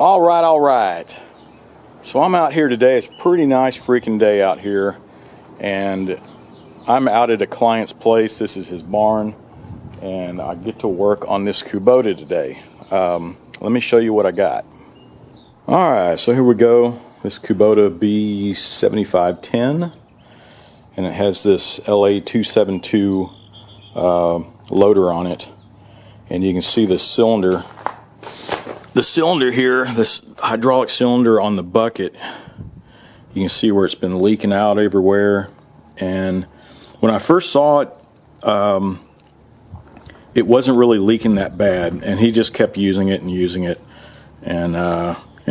All right. So I'm out here today. It's a pretty nice freaking day out here, and I'm out at a client's place. This is his barn, and I get to work on this Kubota today. Let me show you what I got. All right, so here we go. This Kubota B7510, and it has this LA272 loader on it, and you can see the cylinder. The cylinder here, this hydraulic cylinder on the bucket, you can see where it's been leaking out everywhere. And when I first saw it, it wasn't really leaking that bad, and he just kept using it, and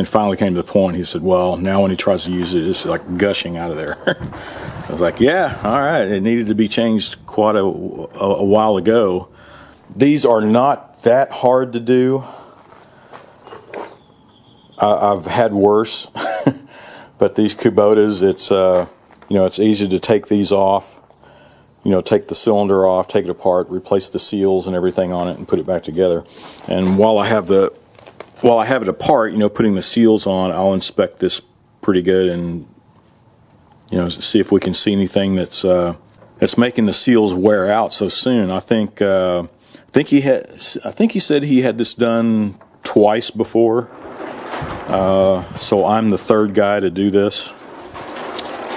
finally came to the point. He said, well, now when he tries to use it, it's like gushing out of there. So I was like, yeah, all right, it needed to be changed quite a while ago. These are not that hard to do. I've had worse, but these Kubotas, it's it's easy to take these off. Take the cylinder off, take it apart, replace the seals and everything on it, and put it back together. And while I have it apart, putting the seals on, I'll inspect this pretty good and see if we can see anything that's making the seals wear out so soon. I think he said he had this done twice before. So I'm the third guy to do this.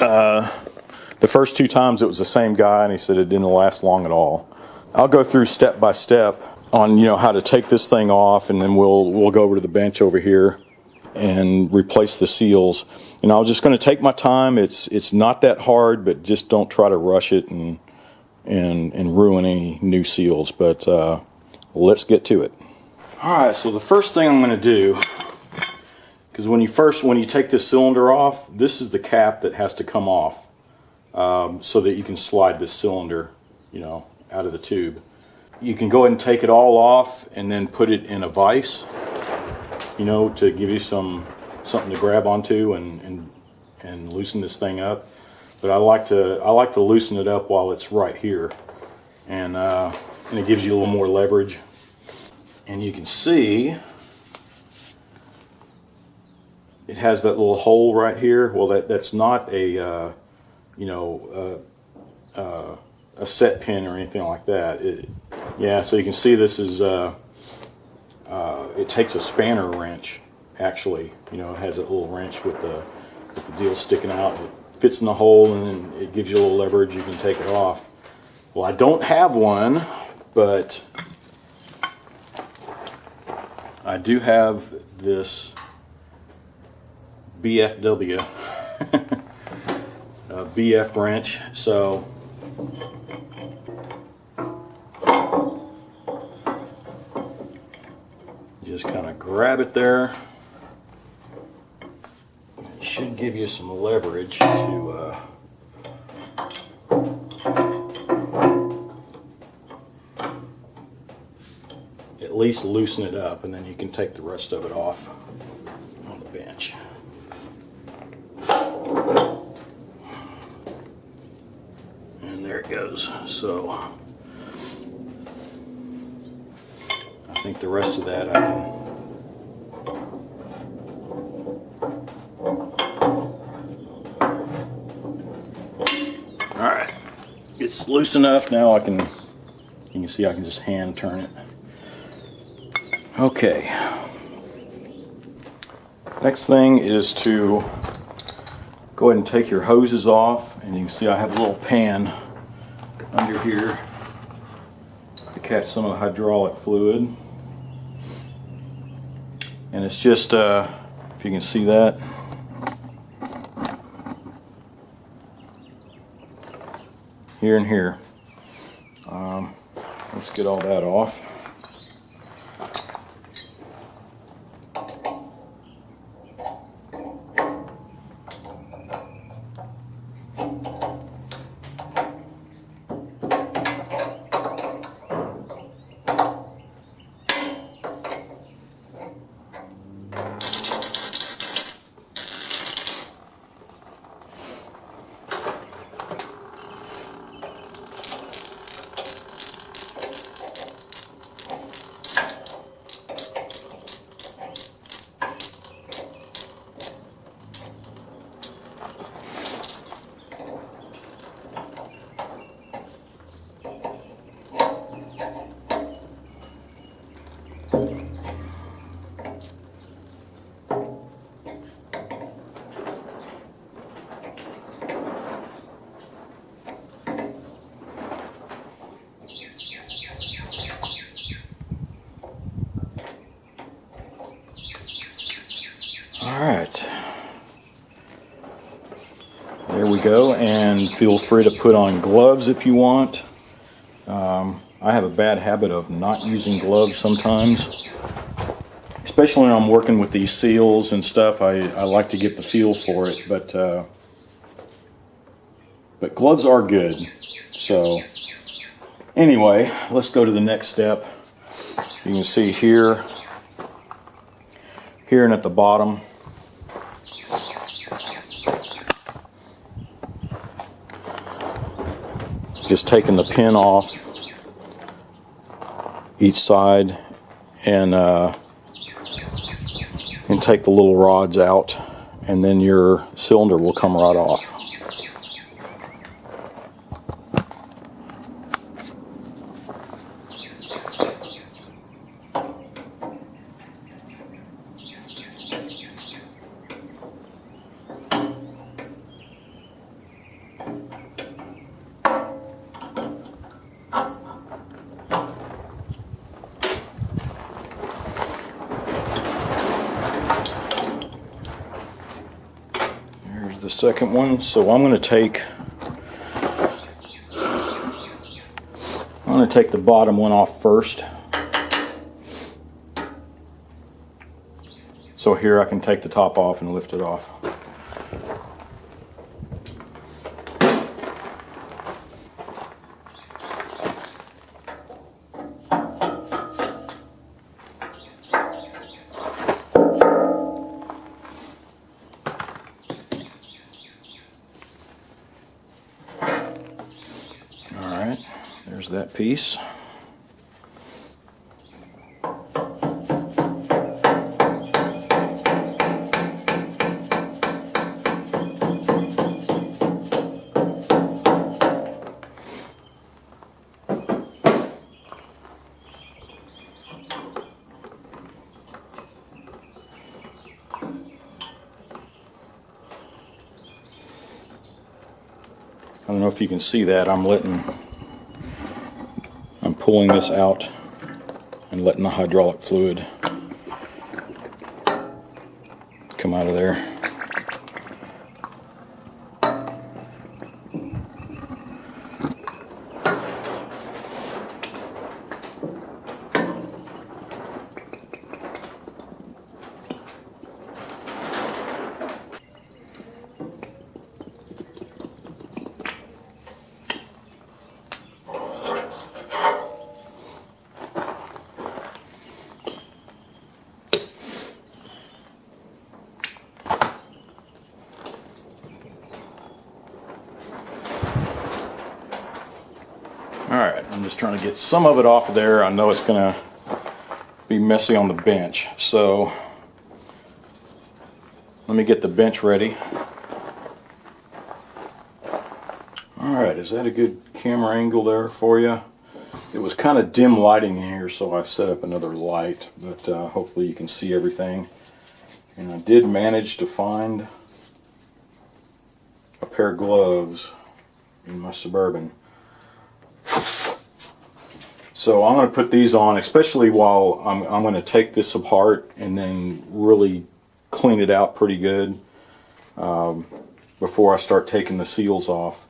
The first two times it was the same guy, and he said it didn't last long at all. I'll go through step by step on how to take this thing off, and then we'll go over to the bench over here and replace the seals. And I'm just going to take my time. It's not that hard, but just don't try to rush it and ruin any new seals. But let's get to it. All right. So the first thing I'm going to do, because when you take this cylinder off, this is the cap that has to come off, so that you can slide this cylinder, out of the tube. You can go ahead and take it all off and then put it in a vise, to give you something to grab onto and loosen this thing up. But I like to loosen it up while it's right here, and it gives you a little more leverage. And you can see it has that little hole right here. Well, that's not a set pin or anything like that. So you can see this is it takes a spanner wrench. Actually, it has a little wrench with the deal sticking out. It fits in the hole, and then it gives you a little leverage. You can take it off. Well, I don't have one, but I do have this BFW BF wrench. So just kind of grab it there. It should give you some leverage to at least loosen it up, and then you can take the rest of it off on the bench. And there it goes. So I think the rest of that I can. Alright, it's loose enough now. You can see I can just hand turn it. Okay, next thing is to go ahead and take your hoses off, and you can see I have a little pan under here to catch some of the hydraulic fluid. And it's just, if you can see that, here and here. Let's get all that off. Alright, there we go, and feel free to put on gloves if you want. I have a bad habit of not using gloves sometimes, especially when I'm working with these seals and stuff. I like to get the feel for it, but gloves are good. So anyway, let's go to the next step. You can see here and at the bottom, just taking the pin off each side and take the little rods out, and then your cylinder will come right off. The second one, so I'm going to take the bottom one off first. So here I can take the top off and lift it off. There's that piece. I don't know if you can see that. I'm pulling this out and letting the hydraulic fluid come out of there. Alright, I'm just trying to get some of it off of there. I know it's going to be messy on the bench, so let me get the bench ready. Alright, is that a good camera angle there for you? It was kind of dim lighting in here, so I set up another light, but hopefully you can see everything. And I did manage to find a pair of gloves in my Suburban. So I'm going to put these on, especially while I'm going to take this apart and then really clean it out pretty good before I start taking the seals off.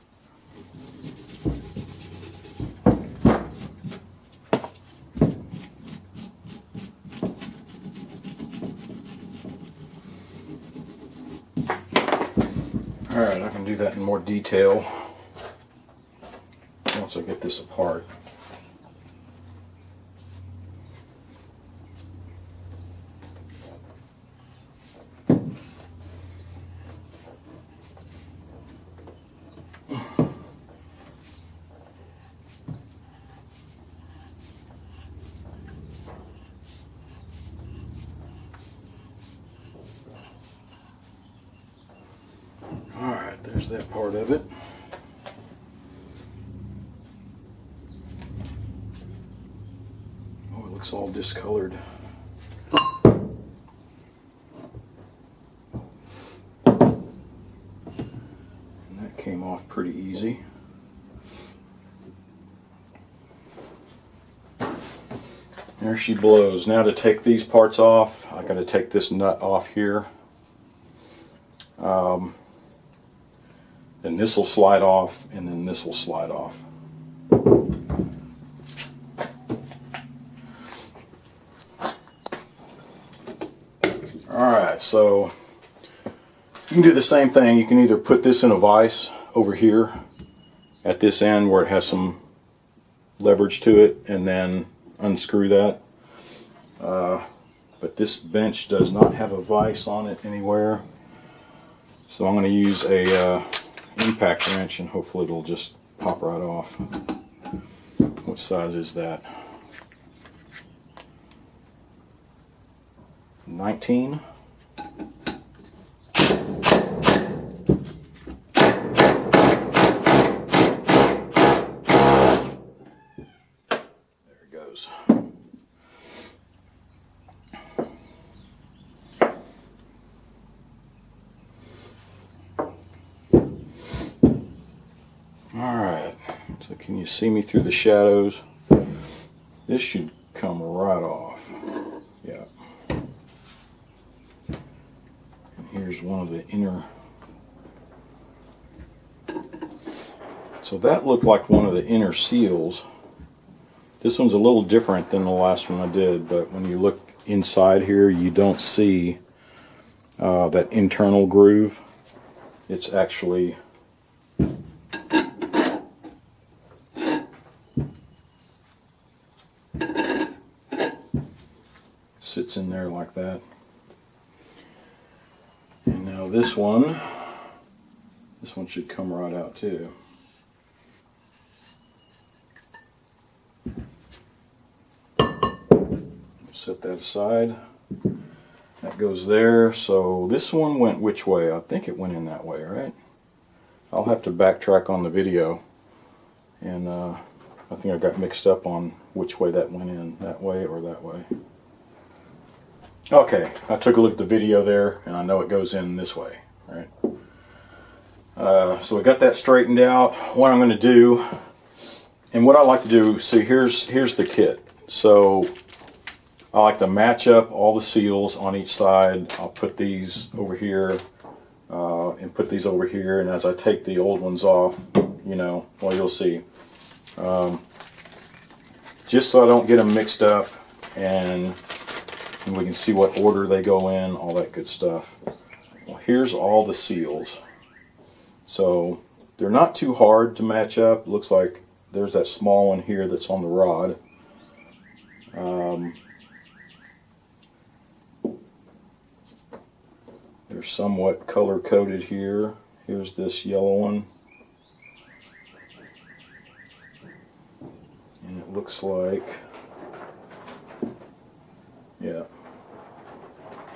Alright, I can do that in more detail once I get this apart. Alright, there's that part of it. Oh, it looks all discolored. And that came off pretty easy. There she blows. Now to take these parts off, I got to take this nut off here. Then this will slide off, and then this will slide off. Alright, so you can do the same thing. You can either put this in a vise over here at this end where it has some leverage to it, and then unscrew that. But this bench does not have a vise on it anywhere, so I'm going to use a impact wrench, and hopefully it'll just pop right off. What size is that? 19. Alright, so can you see me through the shadows? This should come right off. Yeah. And here's one of the inner. So that looked like one of the inner seals. This one's a little different than the last one I did, but when you look inside here, you don't see that internal groove. It's actually sits in there like that. And now this one should come right out too. Set that aside. That goes there. So this one went which way? I think it went in that way, right? I'll have to backtrack on the video, and I think I got mixed up on which way that went in, that way or that way. Okay, I took a look at the video there, and I know it goes in this way, right? So we got that straightened out. What I'm going to do, and what I like to do, see, here's the kit. So I like to match up all the seals on each side. I'll put these over here and put these over here, and as I take the old ones off, you know, well, you'll see. Just so I don't get them mixed up, and we can see what order they go in, all that good stuff. Well, here's all the seals. So they're not too hard to match up. Looks like there's that small one here that's on the rod. They're somewhat color coded here. Here's this yellow one. And it looks like, yeah,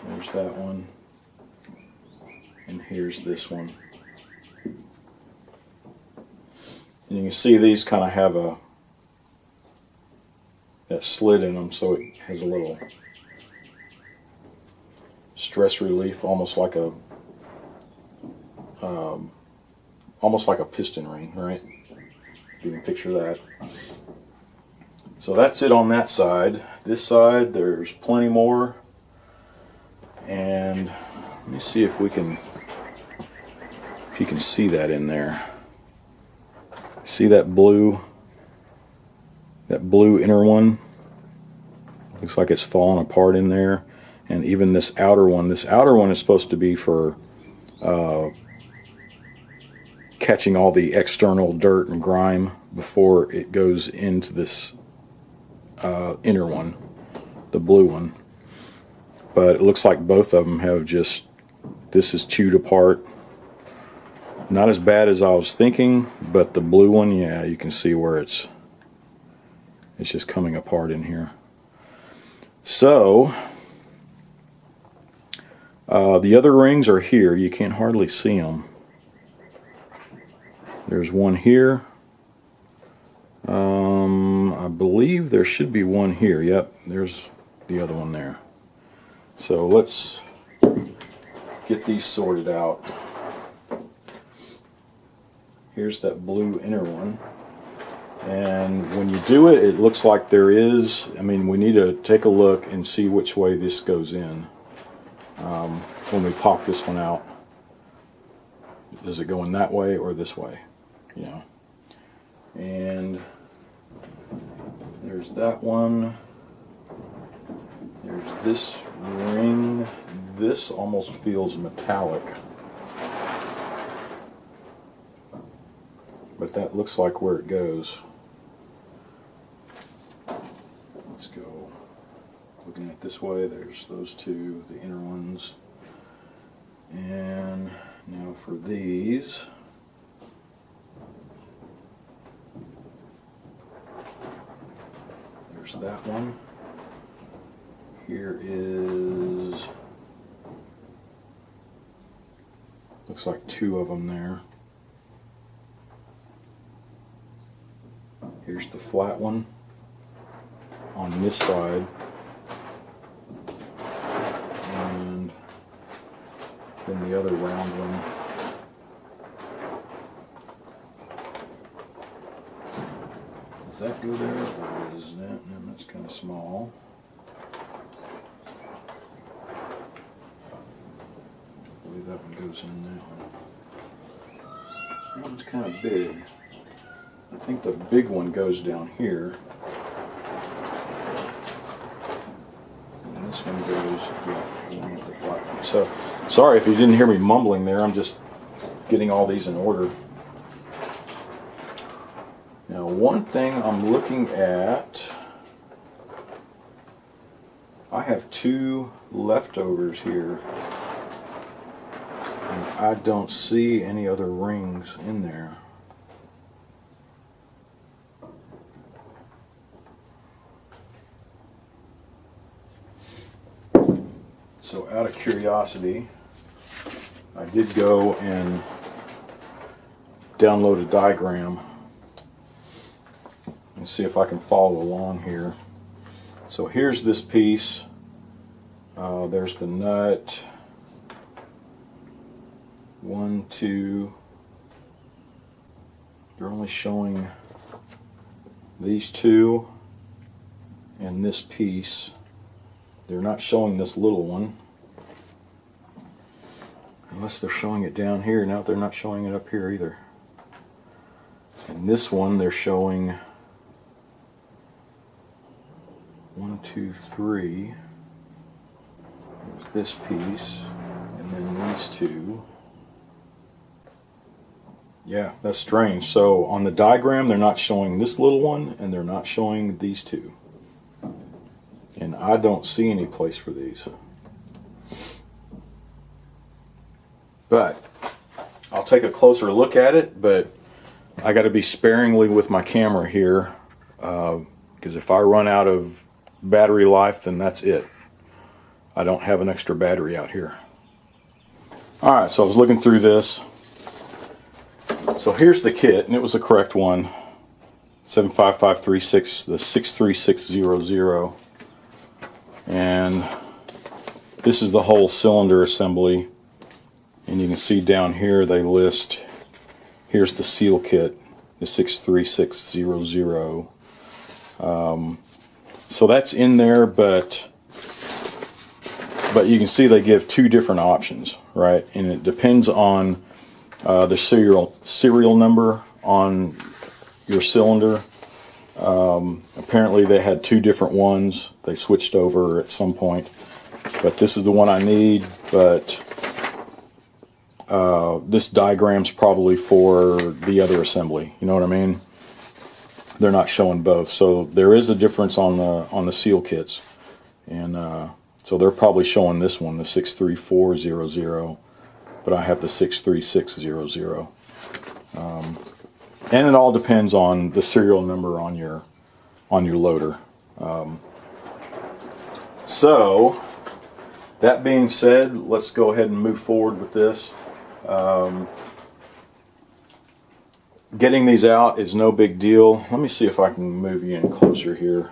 there's that one, and here's this one. And you can see these kind of have that slit in them, so it has a little stress relief, almost like a piston ring, right? You can picture that. So that's it on that side. This side, there's plenty more. And let me see if you can see that in there. See that blue inner one? Looks like it's falling apart in there. And even this outer one is supposed to be for catching all the external dirt and grime before it goes into this inner one, the blue one. But it looks like both of them have this is chewed apart. Not as bad as I was thinking, but the blue one, yeah, you can see where it's just coming apart in here. So the other rings are here. You can't hardly see them. There's one here. I believe there should be one here. Yep, there's the other one there. So let's get these sorted out. Here's that blue inner one. And when you do it, it looks like there is, I mean, we need to take a look and see which way this goes in when we pop this one out. Does it go in that way or this way? You know. And there's that one. There's this ring. This almost feels metallic. But that looks like where it goes. Let's go looking at it this way. There's those two, the inner ones. And now for these. There's that one. Here is, looks like two of them there. Here's the flat one on this side. And then the other round one. Does that go there, or is that? No, that's kind of small. I believe that one goes in that one. That one's kind of big. I think the big one goes down here. And this one goes, yeah, the flat one. So, sorry if you didn't hear me mumbling there. I'm just getting all these in order. Now, one thing I'm looking at, I have two leftovers here, and I don't see any other rings in there. So out of curiosity, I did go and download a diagram and see if I can follow along here. So here's this piece. There's the nut. 1, 2. They're only showing these two and this piece. They're not showing this little one. Unless they're showing it down here. Now they're not showing it up here either. And this one they're showing 1, 2, 3. There's this piece, and then these two. Yeah, that's strange. So on the diagram they're not showing this little one, and they're not showing these two. And I don't see any place for these. But I'll take a closer look at it, but I got to be sparingly with my camera here, because if I run out of battery life, then that's it. I don't have an extra battery out here. Alright, so I was looking through this. So here's the kit, and it was the correct one. 75536, the 63600. And this is the whole cylinder assembly. And you can see down here they list, here's the seal kit, the 63600. So that's in there, but you can see they give two different options, right? And it depends on the serial number on your cylinder. Apparently they had two different ones. They switched over at some point, but this is the one I need. But this diagram's probably for the other assembly. You know what I mean? They're not showing both, so there is a difference on the seal kits, and so they're probably showing this one, the 63400, but I have the 63600. And it all depends on the serial number on your loader. So that being said, let's go ahead and move forward with this. Getting these out is no big deal. Let me see if I can move you in closer here.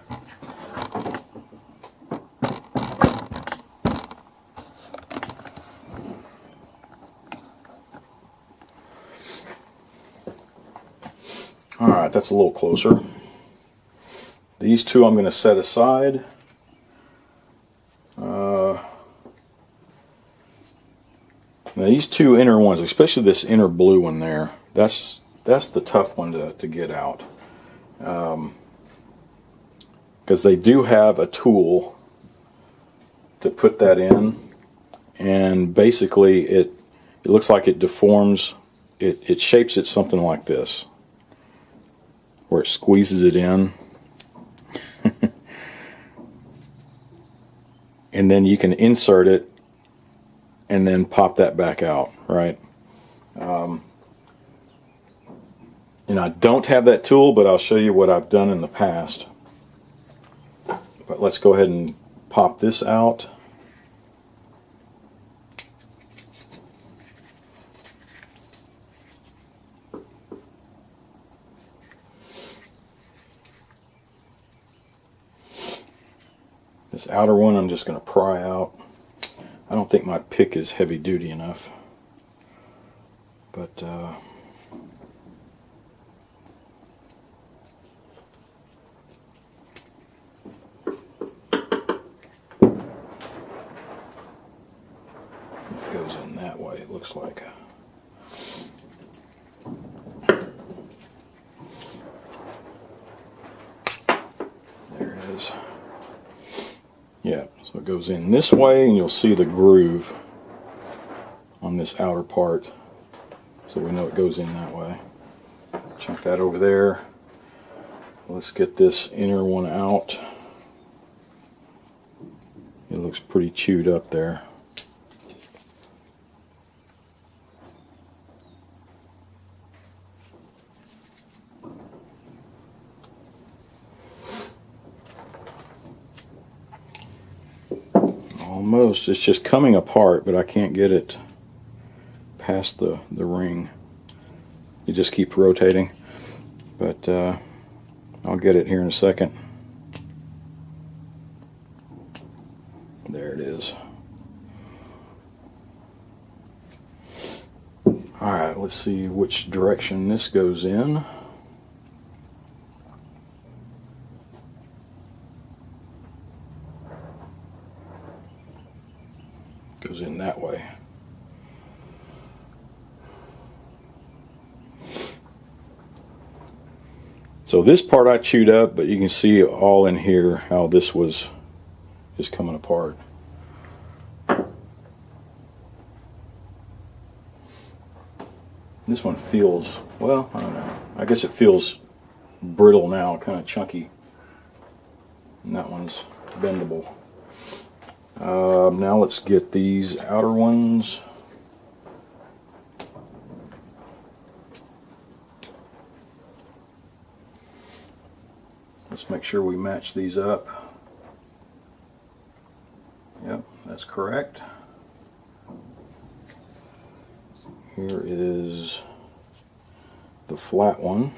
Alright, that's a little closer. These two I'm going to set aside. Now these two inner ones, especially this inner blue one there, that's the tough one to get out. Because they do have a tool to put that in, and basically it looks like it deforms, it shapes it something like this, where it squeezes it in. And then you can insert it and then pop that back out, right? And I don't have that tool, but I'll show you what I've done in the past. But let's go ahead and pop this out. This outer one I'm just going to pry out. I don't think my pick is heavy duty enough, but it goes in that way, it looks like. There it is. Yeah, so it goes in this way, and you'll see the groove on this outer part, so we know it goes in that way. Chuck that over there. Let's get this inner one out. It looks pretty chewed up there. Almost. It's just coming apart, but I can't get it past the ring. It just keeps rotating, but I'll get it here in a second. There it is. Alright, let's see which direction this goes in. Goes in that way. So this part I chewed up, but you can see all in here how this was just coming apart. This one feels, well, I don't know. I guess it feels brittle now, kind of chunky. And that one's bendable. Now let's get these outer ones. Let's make sure we match these up. Yep, that's correct. Here is the flat one.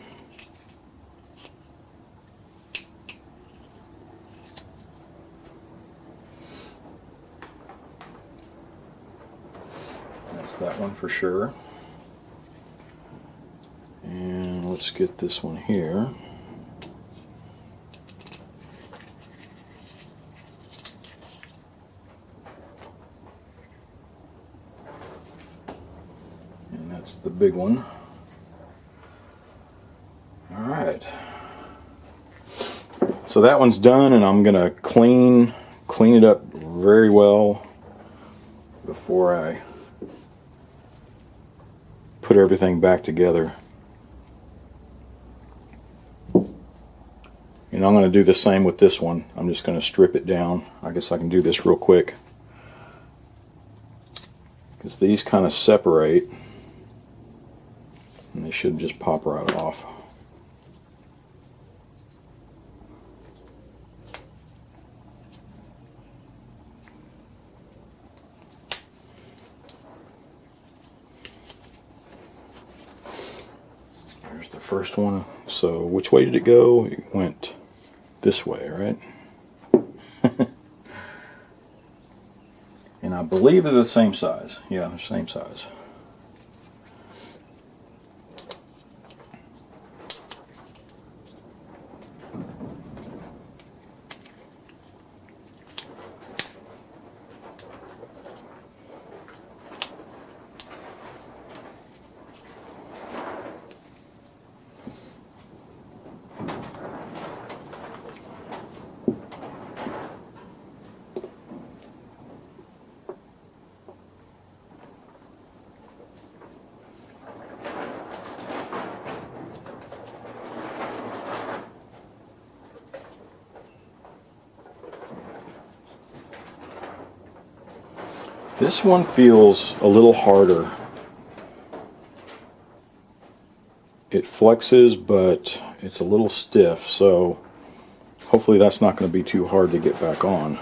That's that one for sure. And let's get this one here. And that's the big one. Alright. So that one's done, and I'm gonna clean it up very well before I put everything back together. And I'm going to do the same with this one. I'm just going to strip it down. I guess I can do this real quick, because these kind of separate, and they should just pop right off. There's the first one. So which way did it go? It went this way, right? And I believe they're the same size. Yeah, they're the same size. This one feels a little harder. It flexes, but it's a little stiff, so hopefully that's not going to be too hard to get back on.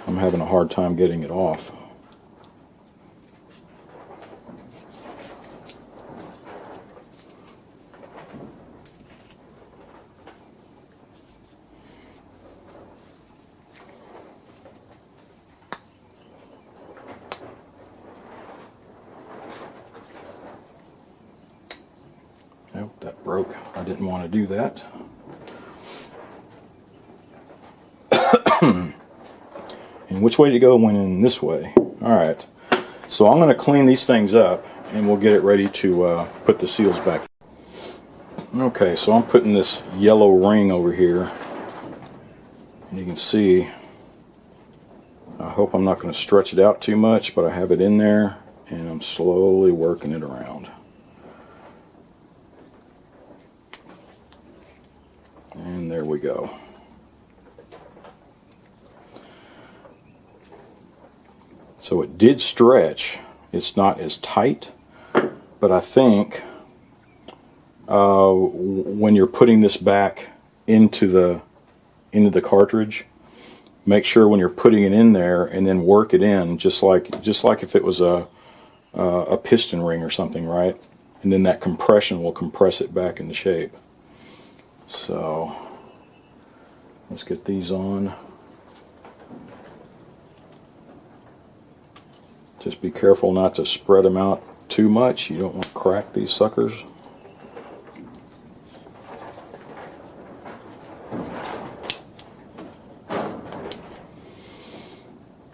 I'm having a hard time getting it off. Oh, that broke. I didn't want to do that. And which way to go when in this way? Alright, so I'm going to clean these things up and we'll get it ready to put the seals back. Okay, so I'm putting this yellow ring over here, and you can see, I hope I'm not going to stretch it out too much, but I have it in there and I'm slowly working it around. And there we go. So it did stretch. It's not as tight, but I think when you're putting this back into the cartridge, make sure when you're putting it in there and then work it in just like if it was a piston ring or something, right? And then that compression will compress it back into shape. So let's get these on. Just be careful not to spread them out too much. You don't want to crack these suckers.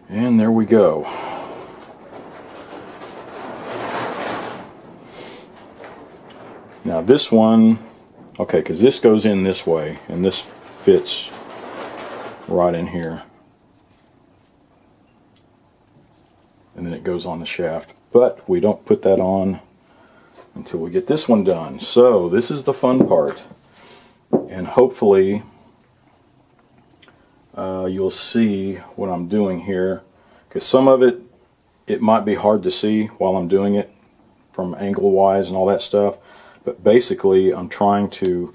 And there we go. Now this one, okay, because this goes in this way and this fits right in here. And then it goes on the shaft. But we don't put that on until we get this one done. So this is the fun part. And hopefully you'll see what I'm doing here. Because some of it might be hard to see while I'm doing it from angle wise and all that stuff. But basically I'm trying to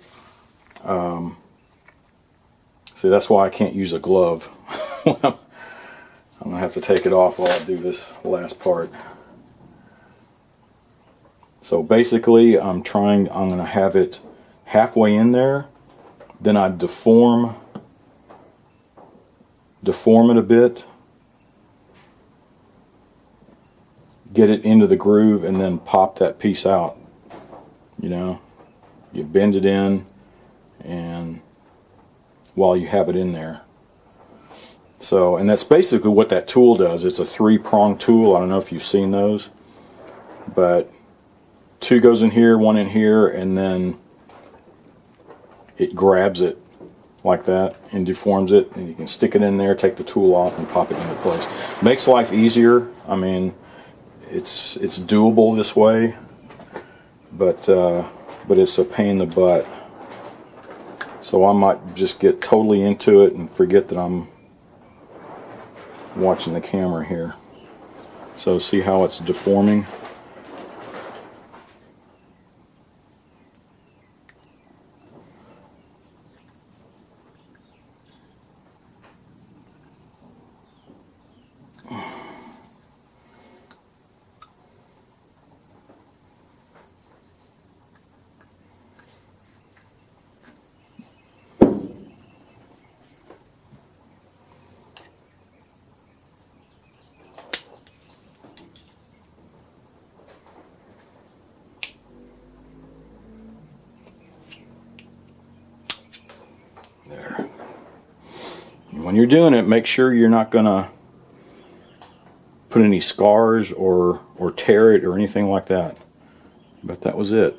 see, that's why I can't use a glove. I'm going to have to take it off while I do this last part. So basically I'm going to have it halfway in there, then I deform it a bit, get it into the groove, and then pop that piece out. You know, you bend it in and while you have it in there. So, and that's basically what that tool does. It's a 3-prong tool. I don't know if you've seen those, but 2 goes in here, 1 in here, and then it grabs it like that and deforms it, and you can stick it in there, take the tool off, and pop it into place. Makes life easier. I mean, it's doable this way, but it's a pain in the butt. So I might just get totally into it and forget that I'm watching the camera here. So see how it's deforming? There. And when you're doing it, make sure you're not gonna put any scars or tear it or anything like that. But that was it.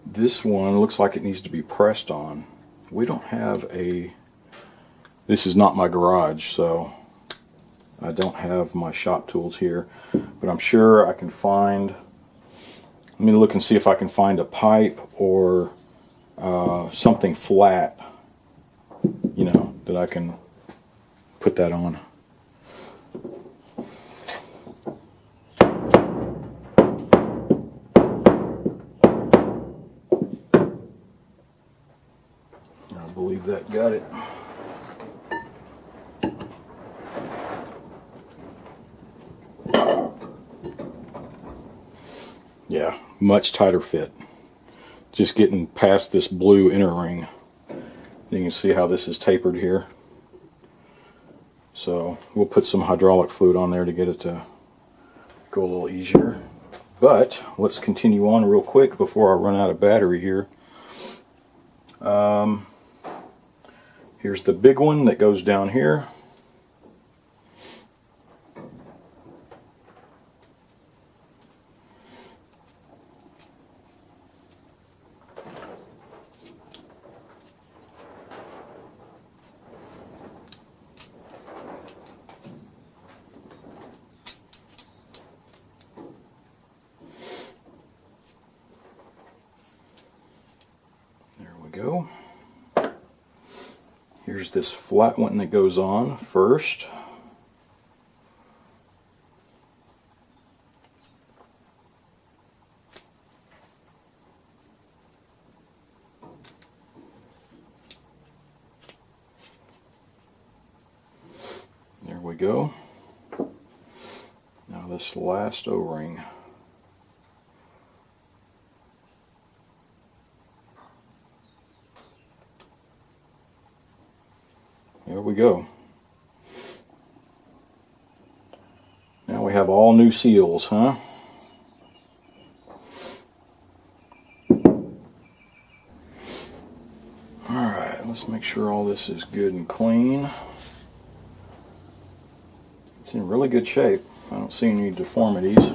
This one looks like it needs to be pressed on. We don't have a... This is not my garage, so I don't have my shop tools here, but I'm sure I can find Let me look and see if I can find a pipe or something flat, you know, that I can put that on. I believe that got it. Yeah, much tighter fit. Just getting past this blue inner ring. You can see how this is tapered here. So we'll put some hydraulic fluid on there to get it to go a little easier. But let's continue on real quick before I run out of battery here. Here's the big one that goes down here. There we go. Here's this flat one that goes on first. There we go. Now this last O-ring. There we go. Now we have all new seals, huh? Alright, let's make sure all this is good and clean. It's in really good shape. I don't see any deformities.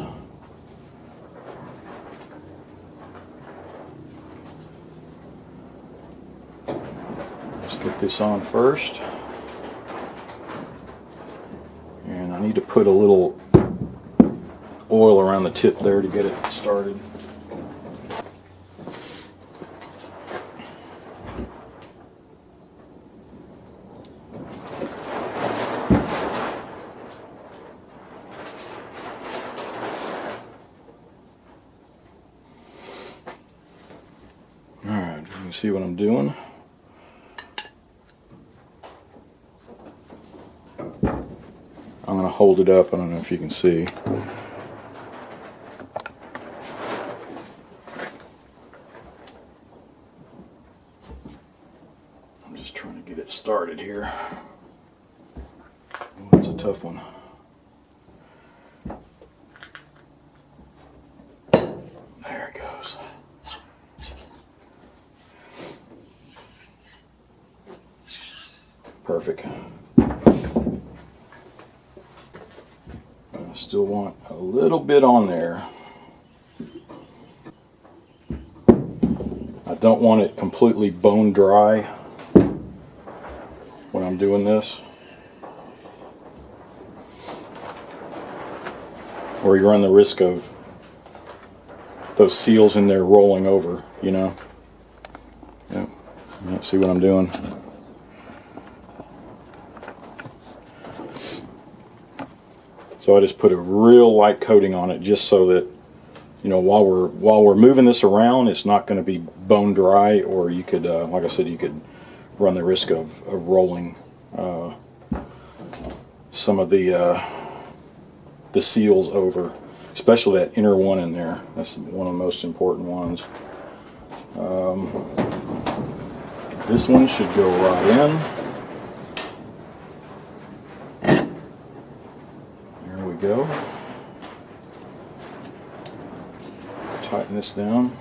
Let's get this on first. And I need to put a little oil around the tip there to get it started. Alright, you can see what I'm doing. I'm going to hold it up. I don't know if you can see. I'm just trying to get it started here. Oh, that's a tough one. There it goes. Perfect. I still want a little bit on there. I don't want it completely bone dry when I'm doing this, or you run the risk of those seals in there rolling over, you know. Yep. You see what I'm doing? So I just put a real light coating on it, just so that, you know, while we're moving this around, it's not going to be bone dry, or you could, like I said, you could run the risk of rolling some of the seals over, especially that inner one in there. That's one of the most important ones. This one should go right in. Go. Tighten this down.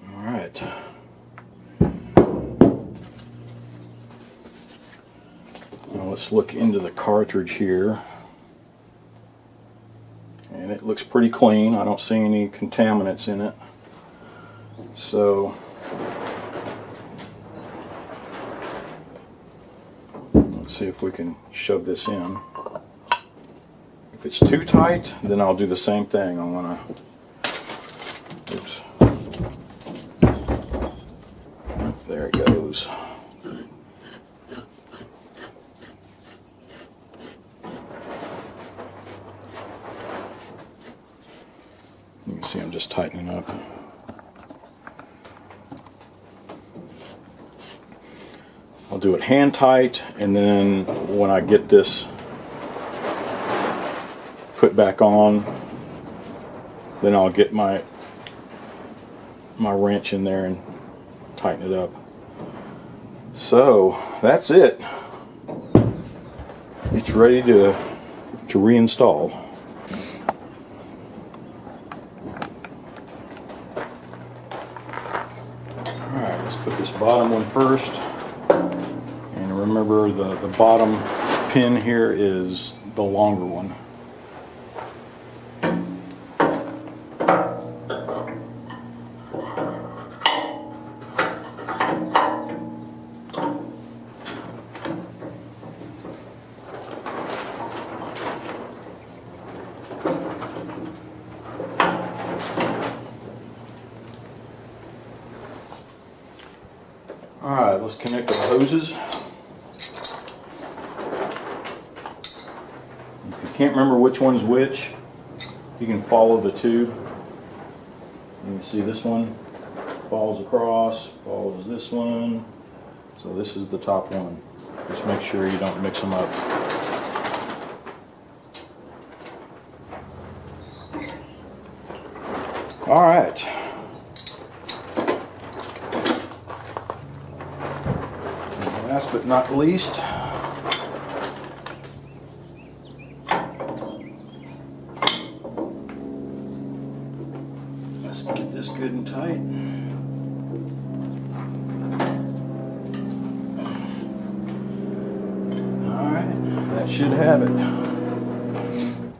All right. Now let's look into the cartridge here. and it looks pretty clean. I don't see any contaminants in it. So let's see if we can shove this in. If it's too tight, then I'll do the same thing. I'm gonna, oops, there it goes. You can see I'm just tightening up. I'll do it hand tight, and then when I get this put back on, then I'll get my wrench in there and tighten it up. So that's it. It's ready to reinstall. Alright, let's put this bottom one first. And remember, the bottom pin here is the longer one. Alright, let's connect our hoses. If you can't remember which one's which, you can follow the tube. You can see this one follows across, follows this one. So this is the top one. Just make sure you don't mix them up. Alright. Last but not least, let's get this good and tight. Alright, that should have it.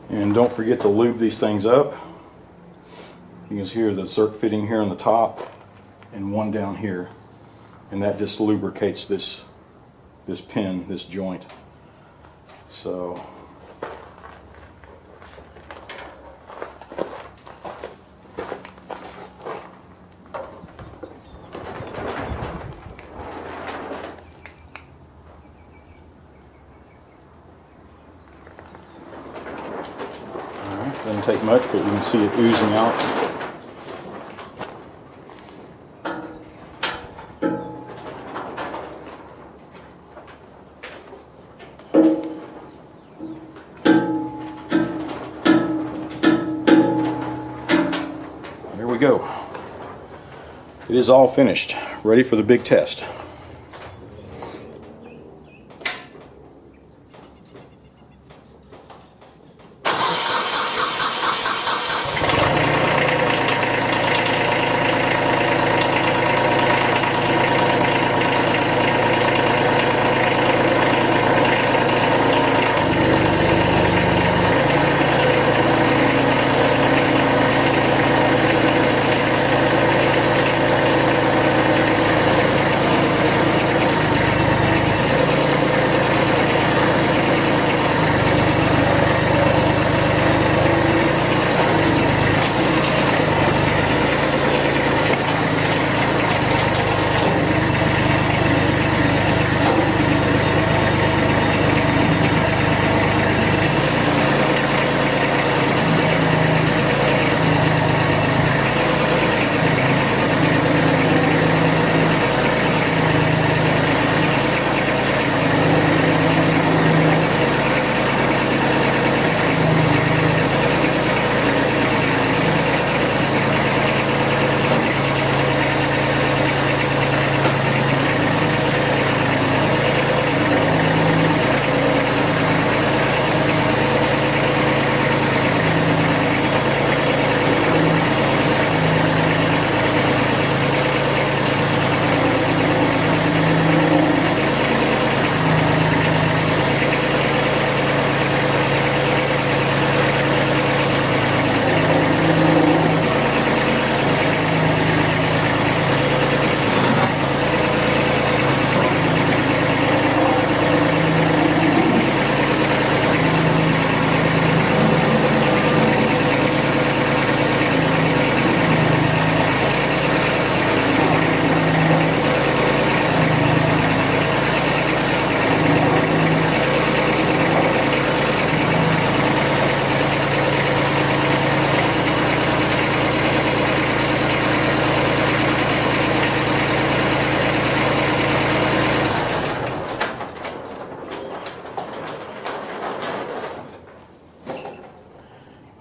And don't forget to lube these things up. You can see here the zerk fitting here on the top and one down here. And that just lubricates this pin, this joint. So alright, doesn't take much, but you can see it oozing out. There we go. It is all finished, ready for the big test.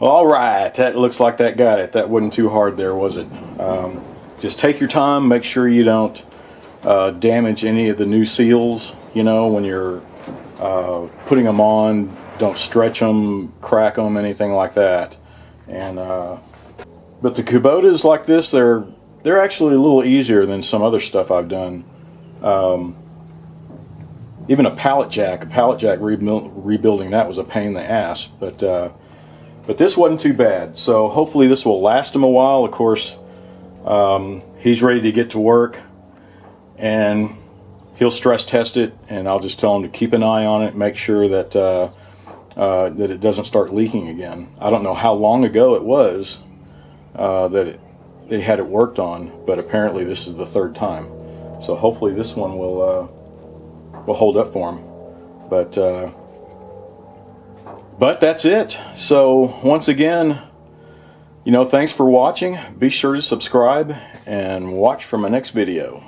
All right, that looks like that got it. That wasn't too hard there, was it? Just take your time, make sure you don't damage any of the new seals, you know, when you're putting them on. Don't stretch them, crack them, anything like that. And but the Kubotas like this, they're actually a little easier than some other stuff I've done. Even a pallet jack rebuilding that was a pain in the ass, but this wasn't too bad. So hopefully this will last him a while. Of course, he's ready to get to work, and he'll stress test it, and I'll just tell him to keep an eye on it, make sure that that it doesn't start leaking again. I don't know how long ago it was that they had it worked on, but apparently this is the third time. So hopefully this one will hold up for him. But that's it. So once again, you know, thanks for watching. Be sure to subscribe and watch for my next video.